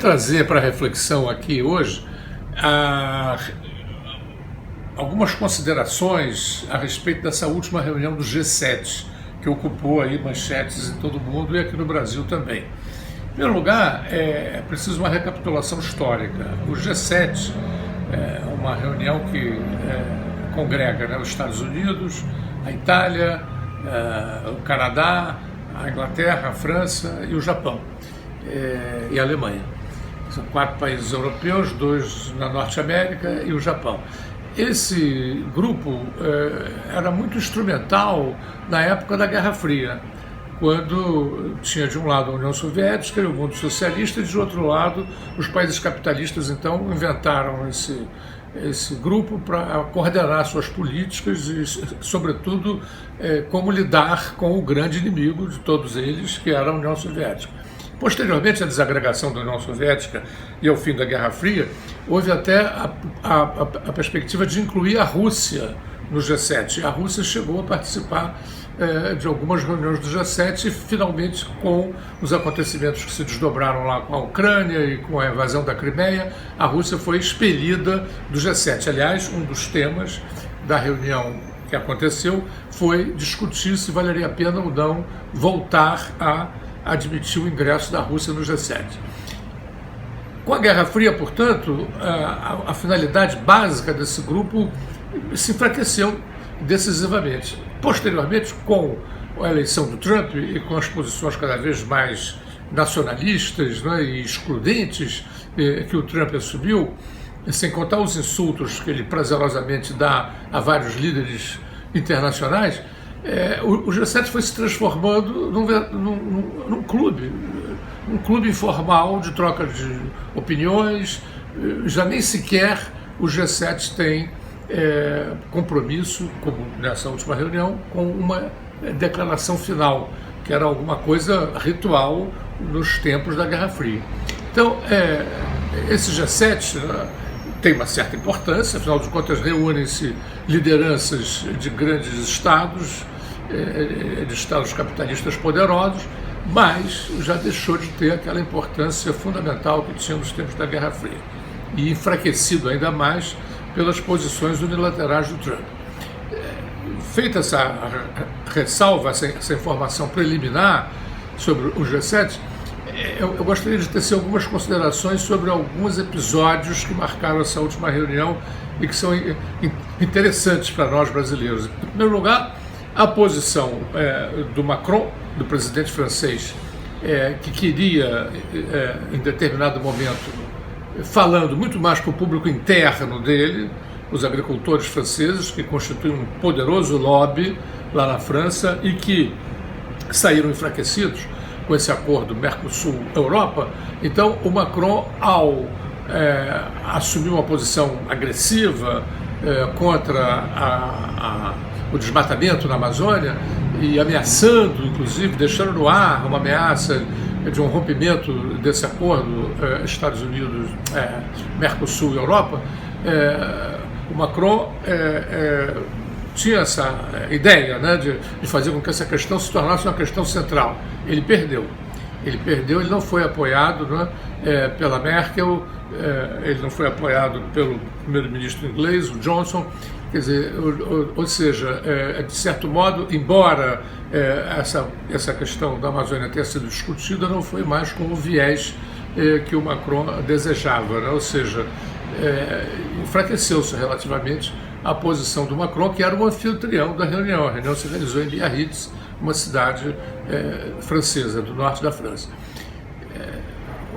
trazer para reflexão aqui hoje algumas considerações a respeito dessa última reunião do G7, que ocupou aí manchetes em todo o mundo e aqui no Brasil também. Em primeiro lugar, é preciso uma recapitulação histórica. O G7 é uma reunião que congrega, né, os Estados Unidos, a Itália, o Canadá, a Inglaterra, a França e o Japão e a Alemanha. São 4 países europeus, 2 na Norte América e o Japão. Esse grupo era muito instrumental na época da Guerra Fria, quando tinha de um lado a União Soviética e o mundo socialista, e de outro lado os países capitalistas então inventaram esse grupo para coordenar suas políticas e, sobretudo, como lidar com o grande inimigo de todos eles, que era a União Soviética. Posteriormente à desagregação da União Soviética e ao fim da Guerra Fria, houve até a perspectiva de incluir a Rússia no G7. E a Rússia chegou a participar de algumas reuniões do G7 e, finalmente, com os acontecimentos que se desdobraram lá com a Ucrânia e com a invasão da Crimeia, a Rússia foi expelida do G7. Aliás, um dos temas da reunião que aconteceu foi discutir se valeria a pena ou não voltar a admitir o ingresso da Rússia no G7. Com a Guerra Fria, portanto, a finalidade básica desse grupo se enfraqueceu decisivamente. Posteriormente, com a eleição do Trump e com as posições cada vez mais nacionalistas, né, e excludentes que o Trump assumiu, sem contar os insultos que ele prazerosamente dá a vários líderes internacionais, o G7 foi se transformando num clube informal de troca de opiniões. Já nem sequer o G7 tem compromisso, como nessa última reunião, com uma declaração final, que era alguma coisa ritual nos tempos da Guerra Fria. Então, esse G7 tem uma certa importância, afinal de contas reúnem-se lideranças de grandes estados, de estados capitalistas poderosos, mas já deixou de ter aquela importância fundamental que tinha nos tempos da Guerra Fria, e enfraquecido ainda mais pelas posições unilaterais do Trump. Feita essa ressalva, essa informação preliminar sobre o G7, eu gostaria de tecer algumas considerações sobre alguns episódios que marcaram essa última reunião e que são interessantes para nós brasileiros. Em primeiro lugar, a posição do Macron, do presidente francês, que queria, em determinado momento, falando muito mais para o público interno dele, os agricultores franceses, que constituem um poderoso lobby lá na França e que saíram enfraquecidos com esse acordo Mercosul-Europa. Então, o Macron, ao assumir uma posição agressiva contra o desmatamento na Amazônia e ameaçando, inclusive, deixando no ar uma ameaça de um rompimento desse acordo Estados Unidos, Mercosul e Europa, o Macron tinha essa ideia, né, de fazer com que essa questão se tornasse uma questão central. Ele perdeu, ele não foi apoiado, né, pela Merkel, ele não foi apoiado pelo primeiro-ministro inglês, o Johnson. Quer dizer, ou seja, de certo modo, embora essa questão da Amazônia tenha sido discutida, não foi mais com o viés que o Macron desejava, né? Ou seja, enfraqueceu-se relativamente a posição do Macron, que era o anfitrião da reunião. A reunião se realizou em Biarritz, uma cidade francesa, do norte da França.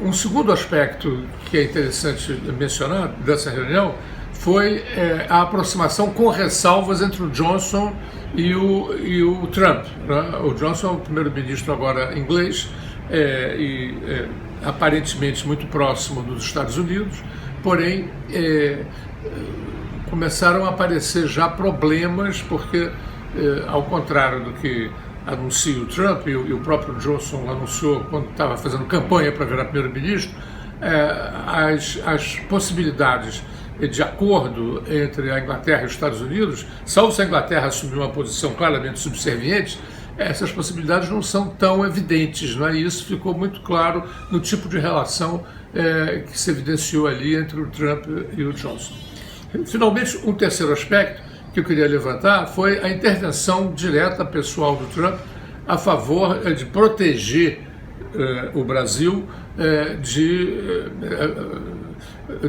Um segundo aspecto que é interessante mencionar dessa reunião foi a aproximação com ressalvas entre o Johnson e o Trump, né? O Johnson é o primeiro-ministro agora inglês aparentemente muito próximo dos Estados Unidos, porém começaram a aparecer já problemas, porque ao contrário do que anuncia o Trump, e o próprio Johnson anunciou quando estava fazendo campanha para virar primeiro-ministro, as possibilidades de acordo entre a Inglaterra e os Estados Unidos, salvo se a Inglaterra assumir uma posição claramente subserviente, essas possibilidades não são tão evidentes, não é? E isso ficou muito claro no tipo de relação que se evidenciou ali entre o Trump e o Johnson. Finalmente, um terceiro aspecto que eu queria levantar foi a intervenção direta pessoal do Trump a favor de proteger o Brasil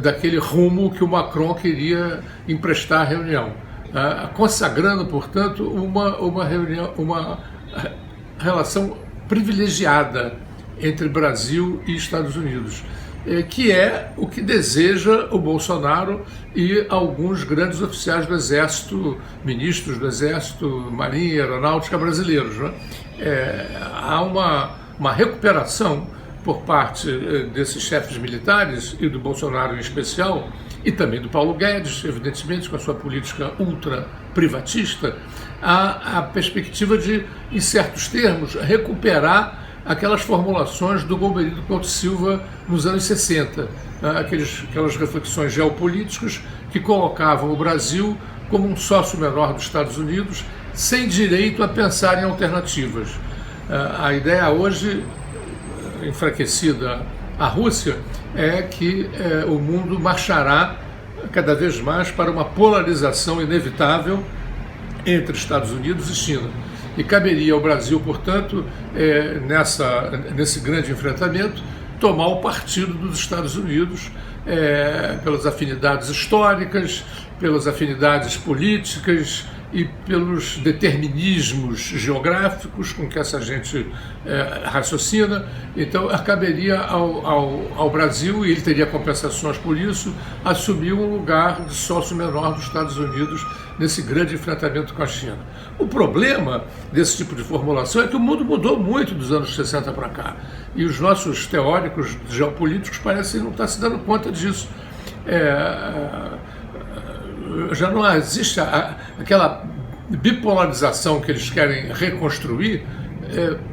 daquele rumo que o Macron queria emprestar à reunião, consagrando, portanto, uma relação privilegiada entre Brasil e Estados Unidos, que é o que deseja o Bolsonaro e alguns grandes oficiais do Exército, ministros do Exército, Marinha e Aeronáutica brasileiros, né? Há uma recuperação por parte desses chefes militares e do Bolsonaro em especial, e também do Paulo Guedes, evidentemente, com a sua política ultra-privatista, a perspectiva de, em certos termos, recuperar aquelas formulações do Golbery Couto Silva nos anos 60, aquelas reflexões geopolíticas que colocavam o Brasil como um sócio menor dos Estados Unidos, sem direito a pensar em alternativas. A ideia hoje, enfraquecida a Rússia, é que o mundo marchará cada vez mais para uma polarização inevitável entre Estados Unidos e China. E caberia ao Brasil, portanto, nesse grande enfrentamento, tomar o partido dos Estados Unidos pelas afinidades históricas, pelas afinidades políticas e pelos determinismos geográficos com que essa gente raciocina. Então, caberia ao Brasil, e ele teria compensações por isso, assumir um lugar de sócio menor dos Estados Unidos nesse grande enfrentamento com a China. O problema desse tipo de formulação é que o mundo mudou muito dos anos 60 para cá, e os nossos teóricos geopolíticos parecem não estar se dando conta disso. Já não existe aquela bipolarização que eles querem reconstruir,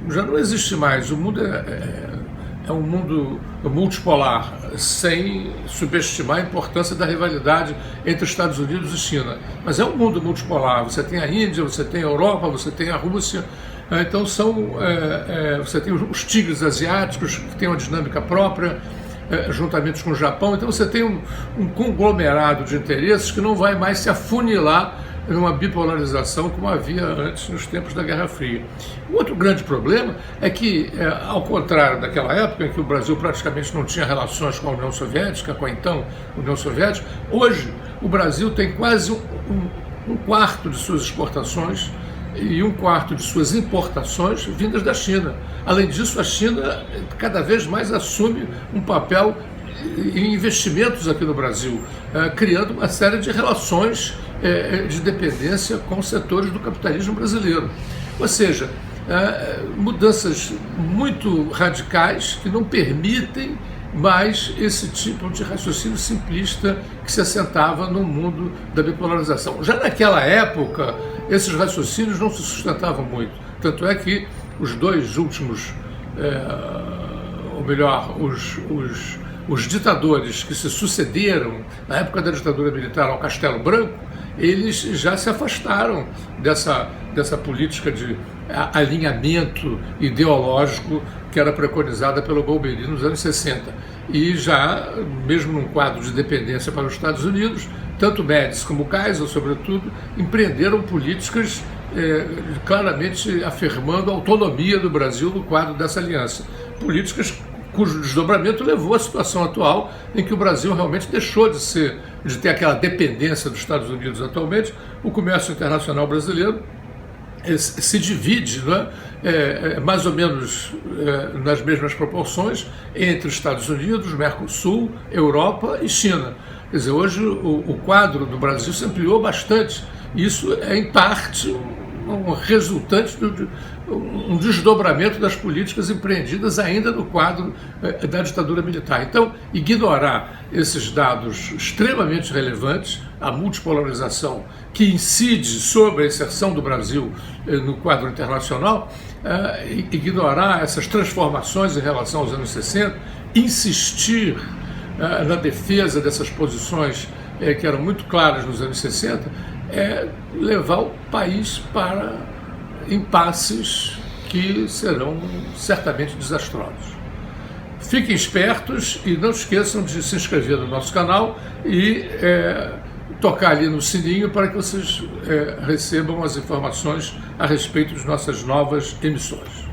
já não existe mais. O mundo é um mundo multipolar, sem subestimar a importância da rivalidade entre Estados Unidos e China. Mas é um mundo multipolar. Você tem a Índia, você tem a Europa, você tem a Rússia. Então você tem os tigres asiáticos, que têm uma dinâmica própria, juntamente com o Japão. Então você tem um conglomerado de interesses que não vai mais se afunilar numa bipolarização como havia antes nos tempos da Guerra Fria. O outro grande problema é que, ao contrário daquela época em que o Brasil praticamente não tinha relações com a União Soviética, com a então União Soviética, hoje o Brasil tem quase um quarto de suas exportações e um quarto de suas importações vindas da China. Além disso, a China cada vez mais assume um papel em investimentos aqui no Brasil, criando uma série de relações de dependência com setores do capitalismo brasileiro. Ou seja, mudanças muito radicais que não permitem mais esse tipo de raciocínio simplista que se assentava no mundo da bipolarização. Já naquela época, esses raciocínios não se sustentavam muito. Tanto é que os dois últimos, ou melhor, os ditadores que se sucederam na época da ditadura militar ao Castelo Branco, eles já se afastaram dessa política de alinhamento ideológico que era preconizada pelo Golbery nos anos 60. E já, mesmo num quadro de dependência para os Estados Unidos, tanto Médici como Kaiser, sobretudo, empreenderam políticas claramente afirmando a autonomia do Brasil no quadro dessa aliança. Políticas cujo desdobramento levou à situação atual em que o Brasil realmente deixou de ter aquela dependência dos Estados Unidos atualmente. O comércio internacional brasileiro se divide, mais ou menos nas mesmas proporções entre Estados Unidos, Mercosul, Europa e China. Quer dizer, hoje o quadro do Brasil se ampliou bastante. Isso é, em parte, um resultante um desdobramento das políticas empreendidas ainda no quadro da ditadura militar. Então, ignorar esses dados extremamente relevantes, a multipolarização que incide sobre a inserção do Brasil no quadro internacional, ignorar essas transformações em relação aos anos 60, insistir na defesa dessas posições que eram muito claras nos anos 60, é levar o país para impasses que serão certamente desastrosos. fiquem espertos e não esqueçam de se inscrever no nosso canal e tocar ali no sininho para que vocês recebam as informações a respeito de nossas novas emissões.